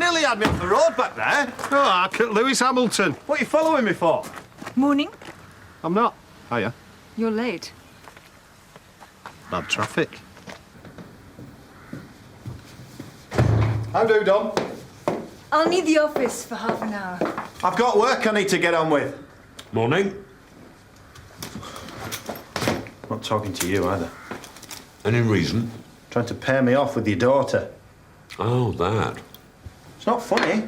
nearly had me off the road back there. Oh, Lewis Hamilton. What are you following me for? Morning. I'm not. Hiya. You're late. Bad traffic. How do, Dom? I'll need the office for half an hour. I've got work I need to get on with. Morning. Not talking to you either. Any reason? Trying to pair me off with your daughter. Oh, that. It's not funny.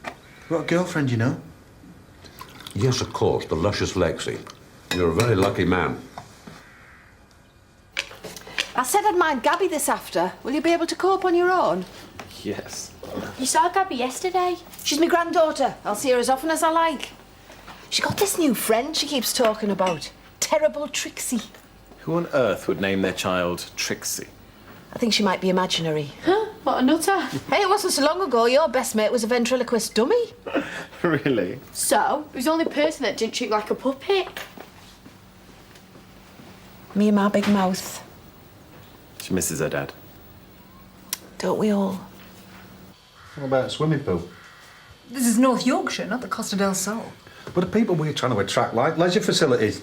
You've got a girlfriend, you know. Yes, of course, the luscious Lexi. You're a very lucky man. I said I'd mind Gabby this after. Will you be able to cope on your own? Yes. You saw Gabby yesterday. She's my granddaughter. I'll see her as often as I like. She got this new friend she keeps talking about. Terrible Trixie. Who on earth would name their child Trixie? I think she might be imaginary. Huh? What a nutter. Hey, it wasn't so long ago your best mate was a ventriloquist dummy. Really? So, who's the only person that didn't treat like a puppet? Me and my big mouth. She misses her dad. Don't we all? What about a swimming pool? This is North Yorkshire, not the Costa del Sol. But the people we're trying to attract like leisure facilities.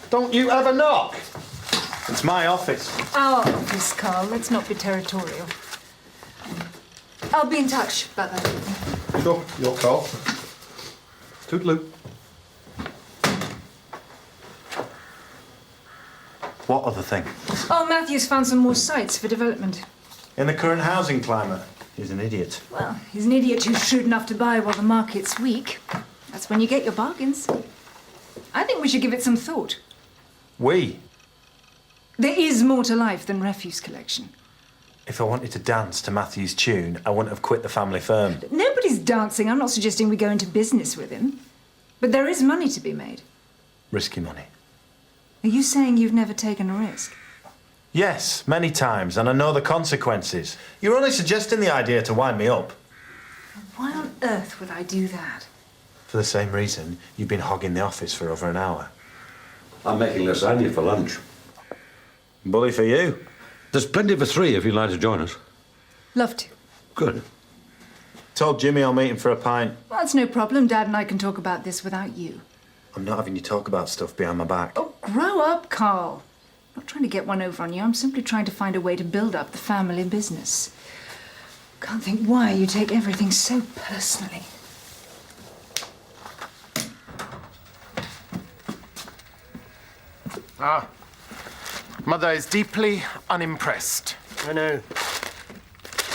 Don't you ever knock? It's my office. Our office, Carl. Let's not be territorial. I'll be in touch about that evening. Sure, your call. Toodaloo. What other thing? Oh, Matthew's found some more sites for development. In the current housing climate, he's an idiot. Well, he's an idiot who's shrewd enough to buy while the market's weak. That's when you get your bargains. I think we should give it some thought. We? There is more to life than refuse collection. If I wanted to dance to Matthew's tune, I wouldn't have quit the family firm. Nobody's dancing. I'm not suggesting we go into business with him. But there is money to be made. Risky money. Are you saying you've never taken a risk? Yes, many times, and I know the consequences. You're only suggesting the idea to wind me up. Why on earth would I do that? For the same reason, you've been hogging the office for over an hour. I'm making lasagna for lunch. Bully for you. There's plenty for three if you'd like to join us. Love to. Good. Told Jimmy I'll meet him for a pint. Well, that's no problem. Dad and I can talk about this without you. I'm not having you talk about stuff behind my back. Oh, grow up, Carl. I'm not trying to get one over on you. I'm simply trying to find a way to build up the family business. Can't think why you take everything so personally. Ah. Mother is deeply unimpressed. I know.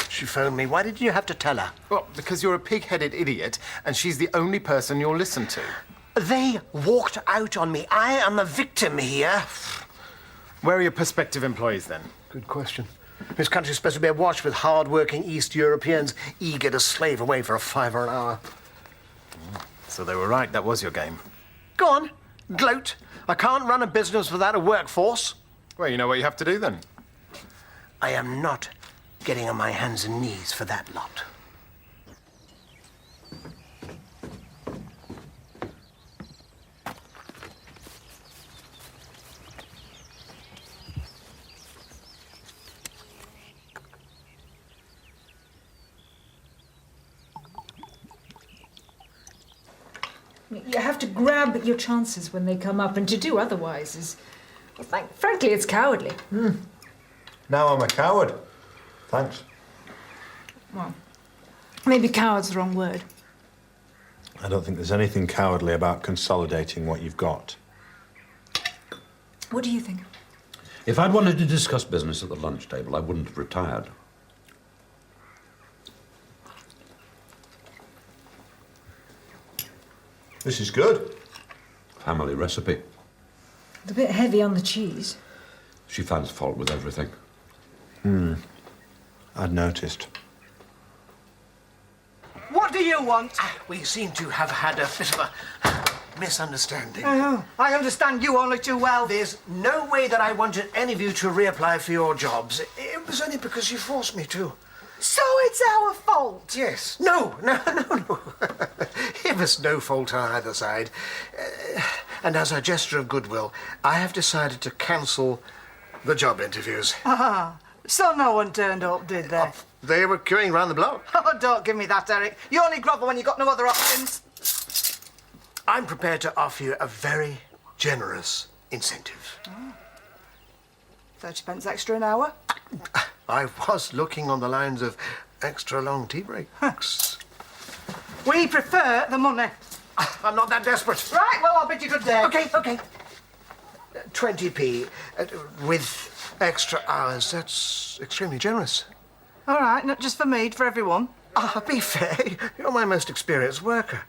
She phoned me. Why did you have to tell her? Well, because you're a pig-headed idiot, and she's the only person you'll listen to. They walked out on me. I am the victim here. Where are your prospective employees, then? Good question. This country's supposed to be awash with hard-working East Europeans eager to slave away for a fiver an hour. So they were right, that was your game. Go on, gloat. I can't run a business without a workforce. Well, you know what you have to do, then. I am not getting on my hands and knees for that lot. You have to grab your chances when they come up, and to do otherwise is, well, frankly, it's cowardly. Now I'm a coward. Thanks. Well, maybe coward's the wrong word. I don't think there's anything cowardly about consolidating what you've got. What do you think? If I'd wanted to discuss business at the lunch table, I wouldn't have retired. This is good. Family recipe. It's a bit heavy on the cheese. She finds fault with everything. I'd noticed. What do you want? We seem to have had a bit of a misunderstanding. I understand you only too well. There's no way that I wanted any of you to reapply for your jobs. It was only because you forced me to. So it's our fault. Yes. No. It was no fault on either side. And as a gesture of goodwill, I have decided to cancel the job interviews. Ah, So no one turned up, did they? They were queuing round the block. Oh, don't give me that, Eric. You only grovel when you got no other options. I'm prepared to offer you a very generous incentive. 30 pence extra an hour. I was looking on the lines of extra long tea breaks. We prefer the money. I'm not that desperate. Right, well, I'll bid you good day. Okay. 20p with extra hours. That's extremely generous. All right, not just for me, for everyone. Be fair. You're my most experienced worker.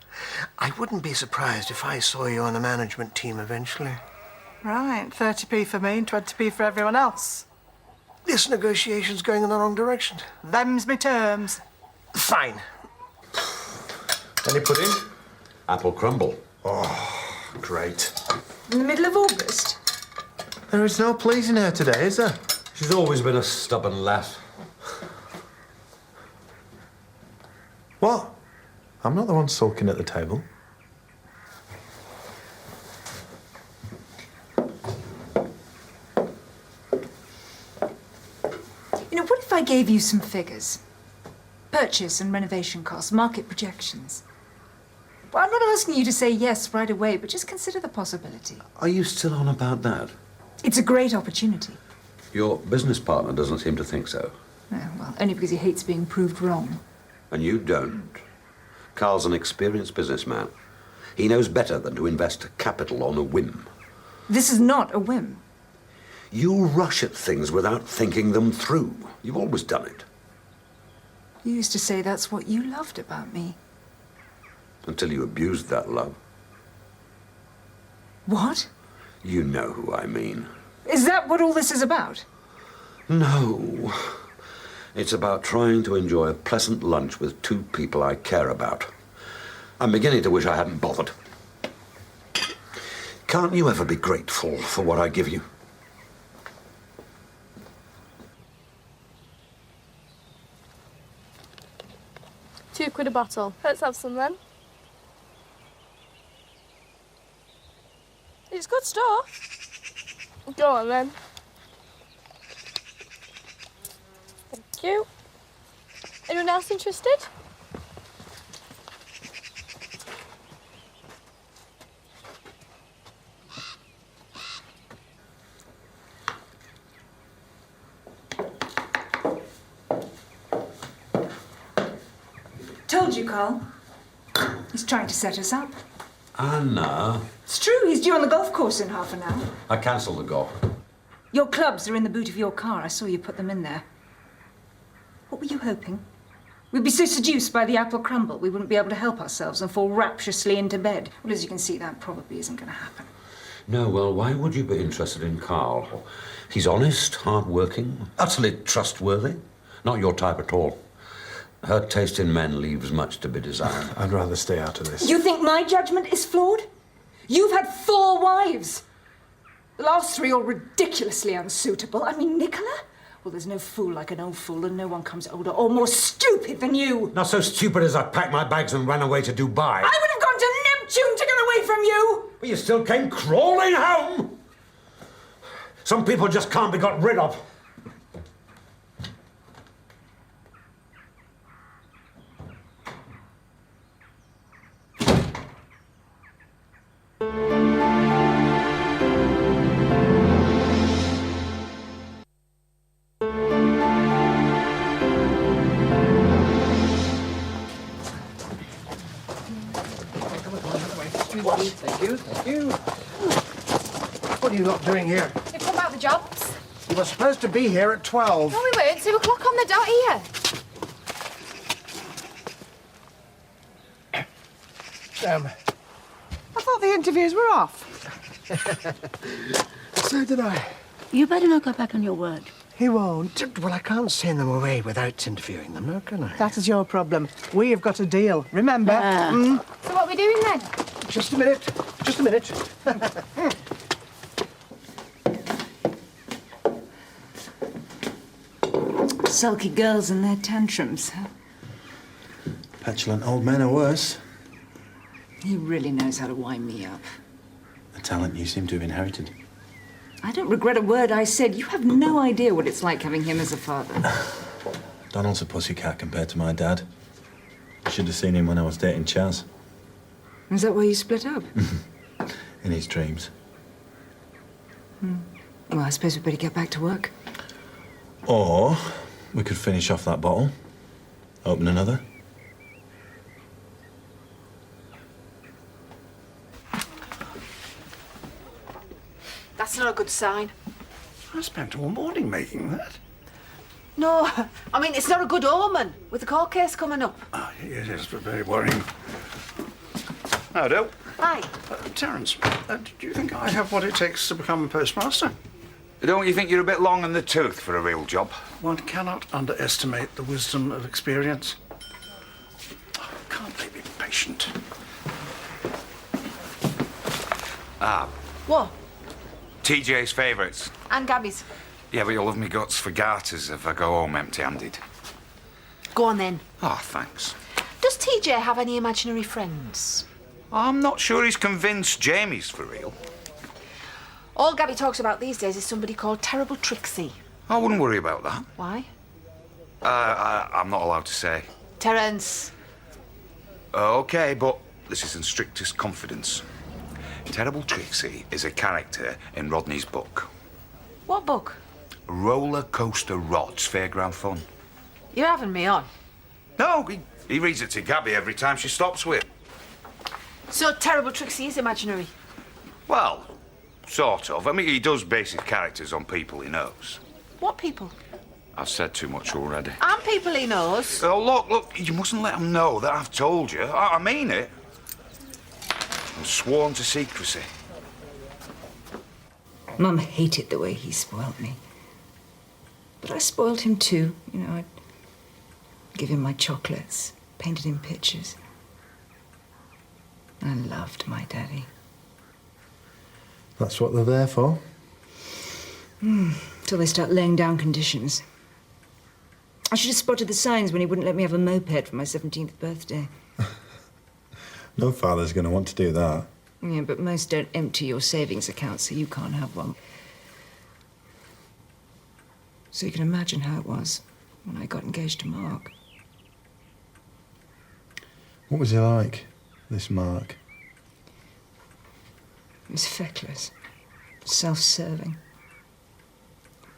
I wouldn't be surprised if I saw you on the management team eventually. Right, 30p for me and 20p for everyone else. This negotiation's going in the wrong direction. Them's me terms. Fine. Any pudding? Apple crumble. Great. In the middle of August? There is no pleasing her today, is there? She's always been a stubborn lass. What? I'm not the one sulking at the table. You know, what if I gave you some figures? Purchase and renovation costs, market projections. Well, I'm not asking you to say yes right away, but just consider the possibility. Are you still on about that? It's a great opportunity. Your business partner doesn't seem to think so. Well, only because he hates being proved wrong. And you don't. Carl's an experienced businessman. He knows better than to invest capital on a whim. This is not a whim. You rush at things without thinking them through. You've always done it. You used to say that's what you loved about me. Until you abused that love. What? You know who I mean. Is that what all this is about? No. It's about trying to enjoy a pleasant lunch with two people I care about. I'm beginning to wish I hadn't bothered. Can't you ever be grateful for what I give you? £2 a bottle. Let's have some then. It's good stuff. Go on then. Thank you. Anyone else interested? Told you, Carl. He's trying to set us up. Anna. It's true, he's due on the golf course in half an hour. I cancelled the golf. Your clubs are in the boot of your car. I saw you put them in there. What were you hoping? We'd be so seduced by the apple crumble we wouldn't be able to help ourselves and fall rapturously into bed. Well, as you can see, that probably isn't going to happen. No, well, why would you be interested in Carl? He's honest, hard-working, utterly trustworthy. Not your type at all. Her taste in men leaves much to be desired. I'd rather stay out of this. You think my judgment is flawed? You've had 4 wives. The last 3 are ridiculously unsuitable. I mean, Nicola? Well, there's no fool like an old fool, and no one comes older or more stupid than you. Not so stupid as I packed my bags and ran away to Dubai. I would have gone to Neptune to get away from you. But you still came crawling home. Some people just can't be got rid of. Thank you. What are you not doing here? They've come about the jobs. You were supposed to be here at 12. No, we weren't. 2 o'clock on the dot here. I thought the interviews were off. So did I. You better not go back on your word. He won't. Well, I can't send them away without interviewing them, now can I? That is your problem. We have got a deal, remember? So what are we doing then? Just a minute. Just a minute. Sulky girls and their tantrums. Petulant old men are worse. He really knows how to wind me up. A talent you seem to have inherited. I don't regret a word I said. You have no idea what it's like having him as a father. Donald's a pussycat compared to my dad. You should have seen him when I was dating Chaz. Is that why you split up? In his dreams. Well, I suppose we'd better get back to work. Or we could finish off that bottle, open another. That's not a good sign. I spent all morning making that. No, I mean, it's not a good omen with the court case coming up. It is very worrying. Howdo. Hi. Terence, do you think I have what it takes to become a postmaster? Don't you think you're a bit long in the tooth for a real job? One cannot underestimate the wisdom of experience. Can't they be patient? What? TJ's favourites. And Gabby's. Yeah, but you'll love me guts for garters if I go home empty-handed. Go on then. Oh, thanks. Does TJ have any imaginary friends? I'm not sure he's convinced Jamie's for real. All Gabby talks about these days is somebody called Terrible Trixie. I wouldn't worry about that. Why? I'm not allowed to say. Terence. OK, but this is in strictest confidence. Terrible Trixie is a character in Rodney's book. What book? Roller Coaster Rod's Fairground Fun. You're having me on. No, he reads it to Gabby every time she stops with. So Terrible Trixie is imaginary? Well, sort of. I mean, he does base his characters on people he knows. What people? I've said too much already. And people he knows. Oh, look, you mustn't let him know that I've told you. I mean it. I'm sworn to secrecy. Mum hated the way he spoiled me. But I spoiled him too. You know, I'd give him my chocolates, painted him pictures. I loved my daddy. That's what they're there for. Till they start laying down conditions. I should have spotted the signs when he wouldn't let me have a moped for my 17th birthday. No father's going to want to do that. Yeah, but most don't empty your savings account, so you can't have one. So you can imagine how it was when I got engaged to Mark. What was he like, this Mark? He was feckless, self-serving,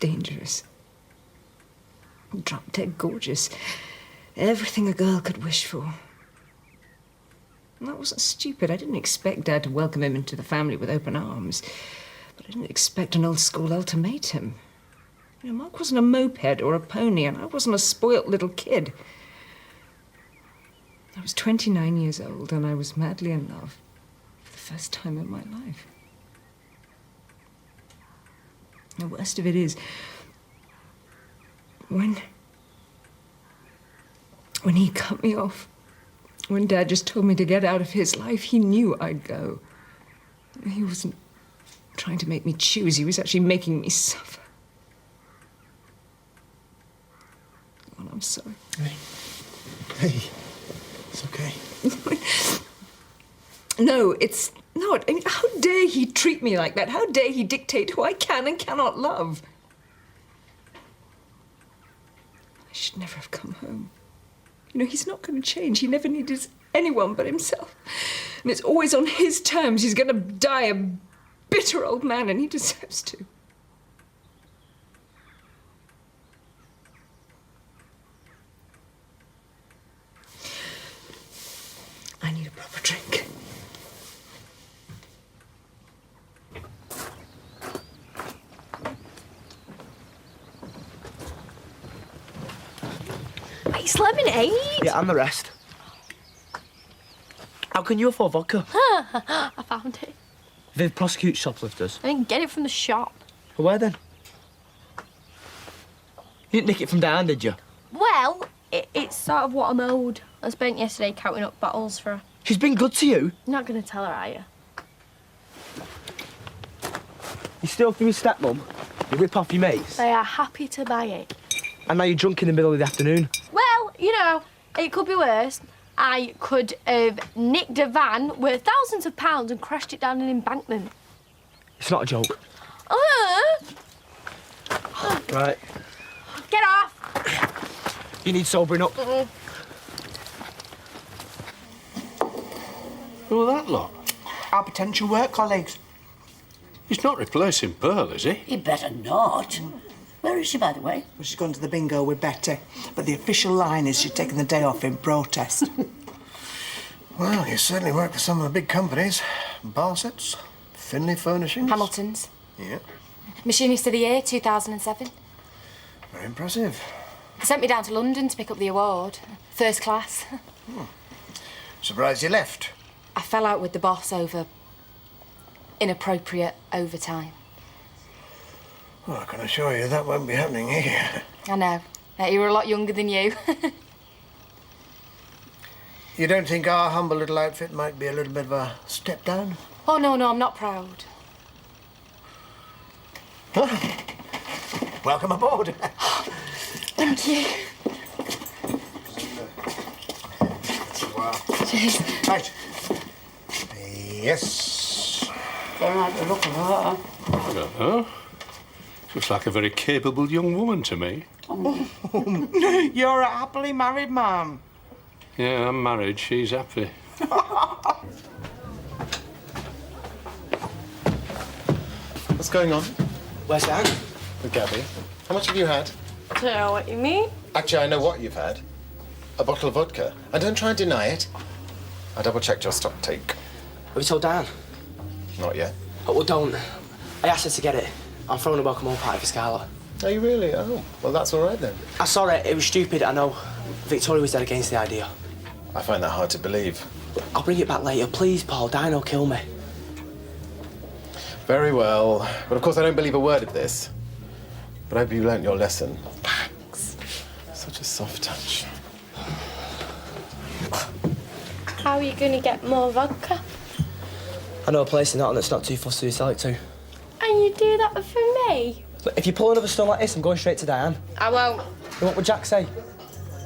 dangerous, drop-dead gorgeous. Everything a girl could wish for. And that wasn't stupid. I didn't expect Dad to welcome him into the family with open arms. But I didn't expect an old-school ultimatum. You know, Mark wasn't a moped or a pony, and I wasn't a spoilt little kid. I was 29 years old, and I was madly in love for the first time in my life. The worst of it is, when he cut me off, when Dad just told me to get out of his life, he knew I'd go. He wasn't trying to make me choose. He was actually making me suffer. Oh, I'm sorry. Hey, it's okay. No, it's not. I mean, how dare he treat me like that? How dare he dictate who I can and cannot love? I should never have come home. You know, he's not going to change. He never needed anyone but himself. And it's always on his terms. He's going to die a bitter old man, and he deserves to. I need a proper drink. It's lemonade. Yeah, and the rest. How can you afford vodka? I found it. Viv prosecutes shoplifters. I didn't get it from the shop. Well, where then? You didn't nick it from down, did you? Well, it's sort of what I'm owed. I spent yesterday counting up bottles for her. She's been good to you. You're not going to tell her, are you? You steal from your stepmum, you rip off your mates, They are happy to buy it. and now you're drunk in the middle of the afternoon. Well, you know, it could be worse. I could have nicked a van worth thousands of pounds and crashed it down an embankment. It's not a joke. Right. Get off! You need sobering up. Who are that lot? Our potential work colleagues. He's not replacing Pearl, is he? He better not. Where is she, by the way? Well, she's gone to the bingo with Betty, but the official line is she's taken the day off in protest. Well, you certainly work for some of the big companies. Barsets, Finlay Furnishings. Hamilton's. Yeah, Machinist of the Year, 2007. very impressive. They sent me down to London to pick up the award. First class. Surprised you left. I fell out with the boss over inappropriate overtime. Well, I can assure you that won't be happening here. I know. You were a lot younger than you. You don't think our humble little outfit might be a little bit of a step down? Oh, no, I'm not proud. Welcome aboard. Thank you. Cheers. Right. Yes. Don't like the look of her. I don't know. Looks like a very capable young woman to me. You're a happily married man. Yeah, I'm married. She's happy. What's going on? Where's that? With Gabby. How much have you had? I don't know what you mean. Actually, I know what you've had. A bottle of vodka. And don't try and deny it. I double-checked your stock take. Have you told Dan? Not yet. Oh, well, don't. I asked her to get it. I'm throwing a welcome home party for Scarlett. Are you really? Oh, well, that's all right then. I saw it. It was stupid, I know. Victoria was dead against the idea. I find that hard to believe. I'll bring it back later. Please, Paul. Dan will kill me. Very well. But of course, I don't believe a word of this. But I hope you learnt your lesson. Thanks. Such a soft touch. How are you going to get more vodka? I know a place in Nottingham that's not too fussy to sell it to. And you do that for me? Look, if you pull another stunt like this, I'm going straight to Diane. I won't. What would Jack say?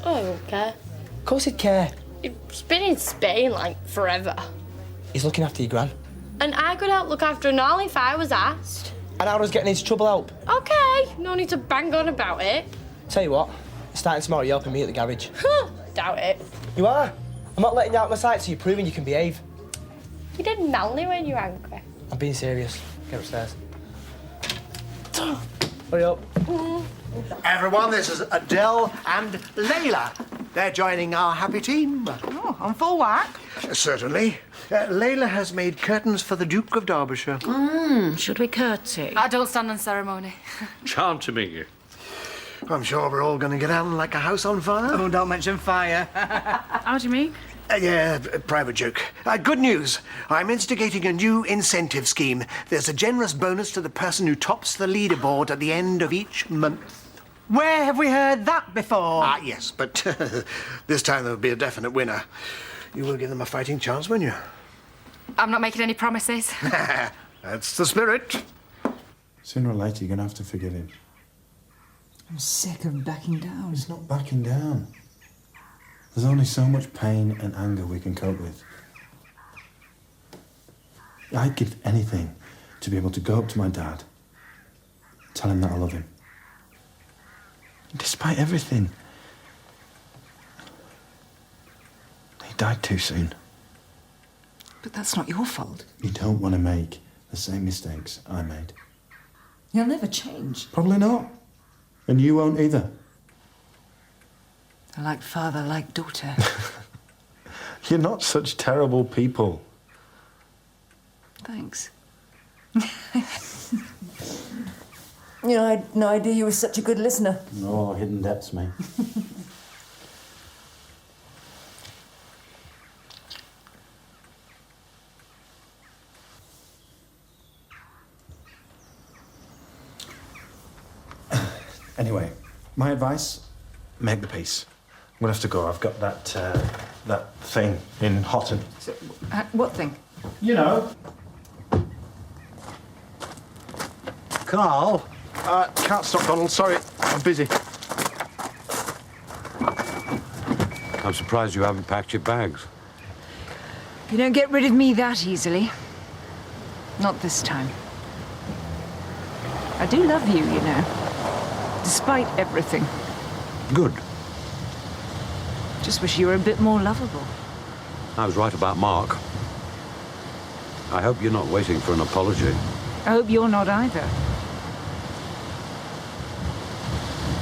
I don't care. Of course he'd care. He's been in Spain, like, forever. He's looking after your gran. And I could help look after an all if I was asked. And I was getting into trouble help. OK, no need to bang on about it. Tell you what, starting tomorrow, you're helping me at the garage. Doubt it. You are. I'm not letting you out of my sight, so you're proving you can behave. You did Melanie when you're angry. I'm being serious. Get upstairs. Hurry up. Everyone, this is Adele and Layla. They're joining our happy team. Oh, on full whack. Certainly. Layla has made curtains for the Duke of Derbyshire. Should we curtsy? I don't stand on ceremony. Charmed to meet you. I'm sure we're all going to get out like a house on fire. Oh, don't mention fire. How do you mean? Yeah, private joke. Good news. I'm instigating a new incentive scheme. There's a generous bonus to the person who tops the leaderboard at the end of each month. Where have we heard that before? Yes, but this time there'll be a definite winner. You will give them a fighting chance, won't you? I'm not making any promises. That's the spirit. Sooner or later, you're going to have to forgive him. I'm sick of backing down. It's not backing down. There's only so much pain and anger we can cope with. I'd give anything to be able to go up to my dad, tell him that I love him. Despite everything, he died too soon. But that's not your fault. You don't want to make the same mistakes I made. He'll never change. Probably not. And you won't either. Like father, like daughter. You're not such terrible people. Thanks. You know, I had no idea you were such a good listener. Oh, hidden depths, mate. Anyway, my advice, make the peace. I'm gonna have to go. I've got that thing in Houghton. So, what thing? You know. Carl? Can't stop, Donald. Sorry, I'm busy. I'm surprised you haven't packed your bags. You don't get rid of me that easily. Not this time. do love you, you know. Despite everything. Good. Just wish you were a bit more lovable. I was right about Mark. I hope you're not waiting for an apology. I hope you're not either.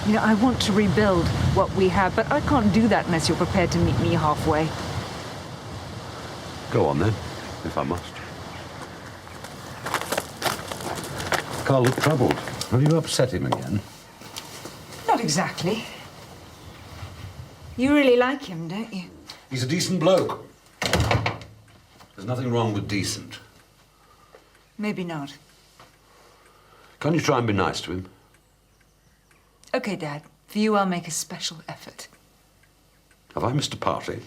You know, I want to rebuild what we have, but I can't do that unless you're prepared to meet me halfway. Go on then, if I must. Carl looked troubled. Have you upset him again? Not exactly. You really like him, don't you? He's a decent bloke. There's nothing wrong with decent. Maybe not. Can you try and be nice to him? Okay, Dad. For you, I'll make a special effort. Have I missed a party?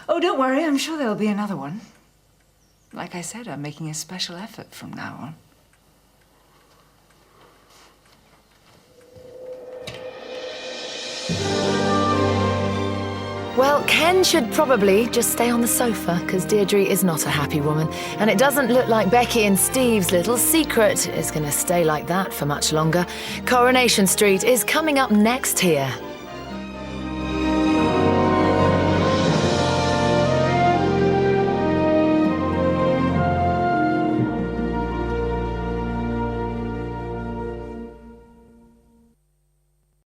Oh, don't worry. I'm sure there'll be another one. Like I said, I'm making a special effort from now on. Well, Ken should probably just stay on the sofa, because Deirdre is not a happy woman. And it doesn't look like Becky and Steve's little secret is going to stay like that for much longer. Coronation Street is coming up next here.